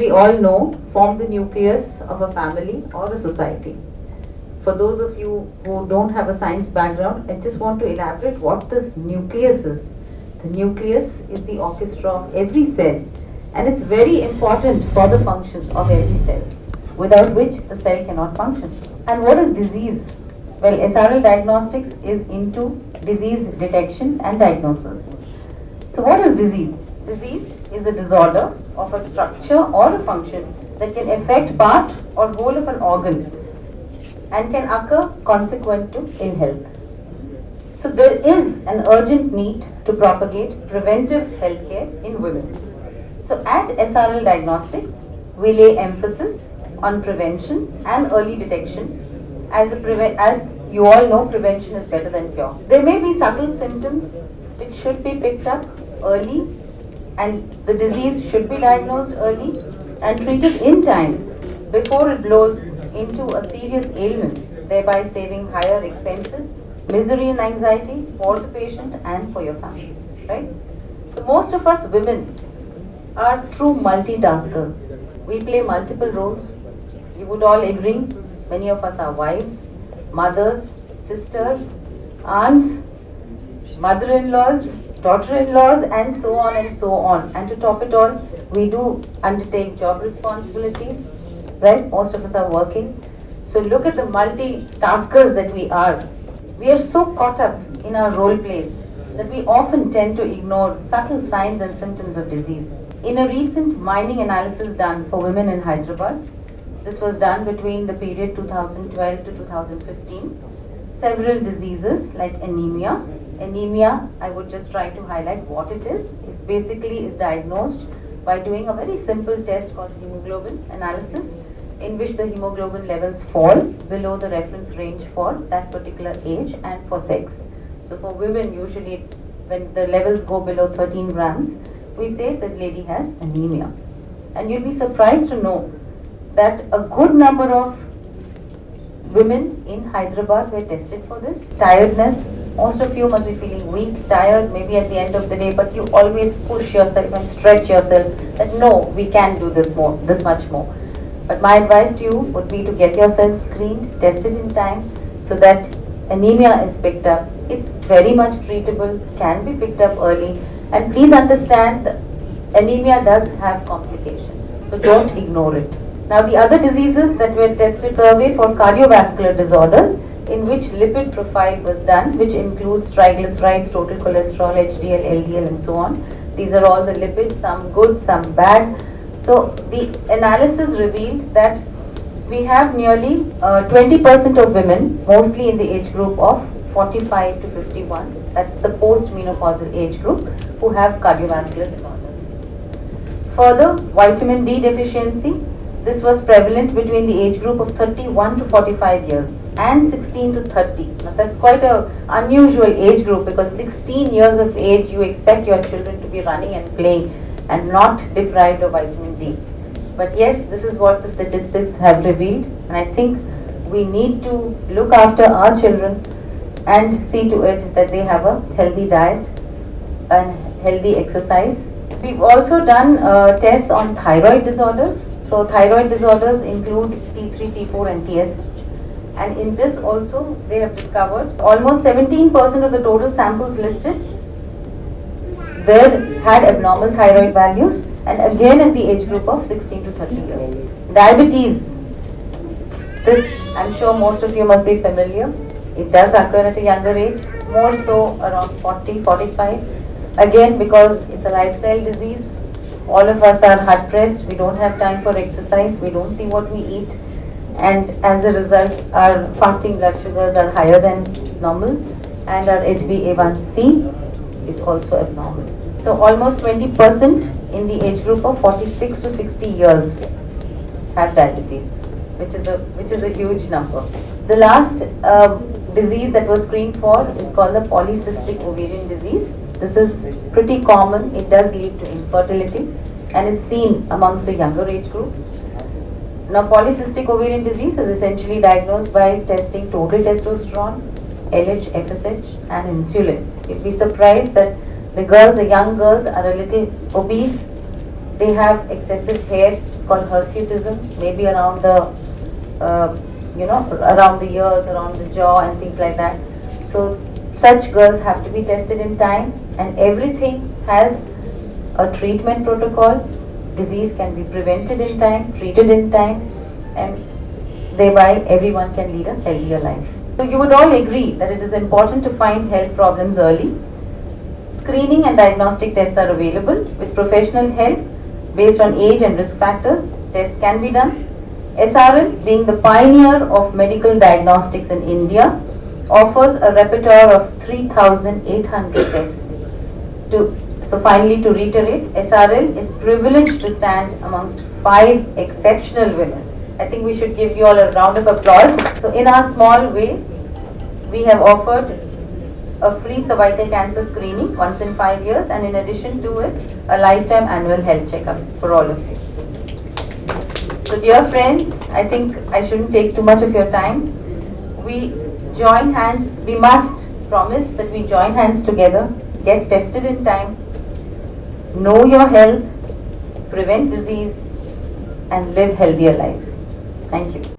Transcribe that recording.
we all know, form the nucleus of a family or a society. For those of you who don't have a science background, I just want to elaborate what this nucleus is. The nucleus is the orchestra of every cell, and it's very important for the functions of every cell, without which the cell cannot function. And what is disease? Well, SRL Diagnostics is into disease detection and diagnosis. So what is disease? Disease is a disorder of a structure or a function that can affect part or whole of an organ and can occur consequent to ill health. So there is an urgent need to propagate preventive healthcare in women. So at SRL Diagnostics, we lay emphasis on prevention and early detection. As you all know, prevention is better than cure. There may be subtle symptoms which should be picked up early, and the disease should be diagnosed early and treated in time before it blows into a serious ailment, thereby saving higher expenses, misery and anxiety for the patient and for your family, right? So most of us women are true multitaskers. We play multiple roles. You would all agree, many of us are wives, mothers, sisters, aunts, mother-in-laws, daughter-in-laws, and so on and so on. And to top it all, we do undertake job responsibilities, right? Most of us are working. So look at the multitaskers that we are. We are so caught up in our role plays that we often tend to ignore subtle signs and symptoms of disease. In a recent mining analysis done for women in Hyderabad, this was done between the period 2012 to 2015, several diseases like anemia. Anemia, I would just try to highlight what it is. It basically is diagnosed by doing a very simple test called hemoglobin analysis, in which the hemoglobin levels fall below the reference range for that particular age and for sex. So for women, usually when the levels go below 13 grams, we say the lady has anemia. And you'll be surprised to know that a good number of women in Hyderabad were tested for this. Tiredness, most of you must be feeling weak, tired, maybe at the end of the day, but you always push yourself and stretch yourself that no, we can do this much more. But my advice to you would be to get yourself screened, tested in time, so that anemia is picked up. It's very much treatable, can be picked up early, and please understand that anemia does have complications, so don't ignore it. Now the other diseases that were tested, survey for cardiovascular disorders, in which lipid profile was done, which includes triglycerides, total cholesterol, HDL, LDL, and so on. These are all the lipids, some good, some bad. So the analysis revealed that we have nearly 20% of women, mostly in the age group of 45 to 51, that's the post-menopausal age group, who have cardiovascular disorders. Further, vitamin D deficiency, this was prevalent between the age group of 31 to 45 years and 16 to 30. Now that's quite an unusual age group, because 16 years of age you expect your children to be running and playing and not deprived of vitamin D. But yes, this is what the statistics have revealed, and I think we need to look after our children and see to it that they have a healthy diet and healthy exercise. We've also done tests on thyroid disorders. So thyroid disorders include T3, T4 and TSH. And in this also they have discovered almost 17% of the total samples listed had abnormal thyroid values, and again in the age group of 16 to 30 years. Diabetes, this I'm sure most of you must be familiar. It does occur at a younger age, more so around 40, 45. Again, because it's a lifestyle disease, all of us are hard pressed, we don't have time for exercise, we don't see what we eat, and as a result our fasting blood sugars are higher than normal, and our HbA1c is also abnormal. So almost 20% in the age group of 46 to 60 years have diabetes, which is a huge number. The last disease that was screened for is called the Polycystic Ovarian disease. This is pretty common. It does lead to infertility and is seen amongst the younger age group. Now, polycystic ovarian disease is essentially diagnosed by testing total testosterone, LH, FSH, and insulin. You'd be surprised that the young girls are a little obese. They have excessive hair, It's called hirsutism, maybe around the around the ears, around the jaw and things like that. So such girls have to be tested in time, and everything has a treatment protocol. Disease can be prevented in time, treated in time, and thereby everyone can lead a healthier life. So you would all agree that it is important to find health problems early. Screening and diagnostic tests are available with professional help based on age and risk factors. Tests can be done. SRL, being the pioneer of medical diagnostics in India, offers a repertoire of 3,800 tests. So finally, to reiterate, SRL is privileged to stand amongst 5 exceptional women. I think we should give you all a round of applause. So in our small way, we have offered a free cervical cancer screening once in 5 years, and in addition to it, a lifetime annual health checkup for all of you. So dear friends, I think I shouldn't take too much of your time. We join hands, we must promise that we join hands together, get tested in time, know your health, prevent disease, and live healthier lives. Thank you.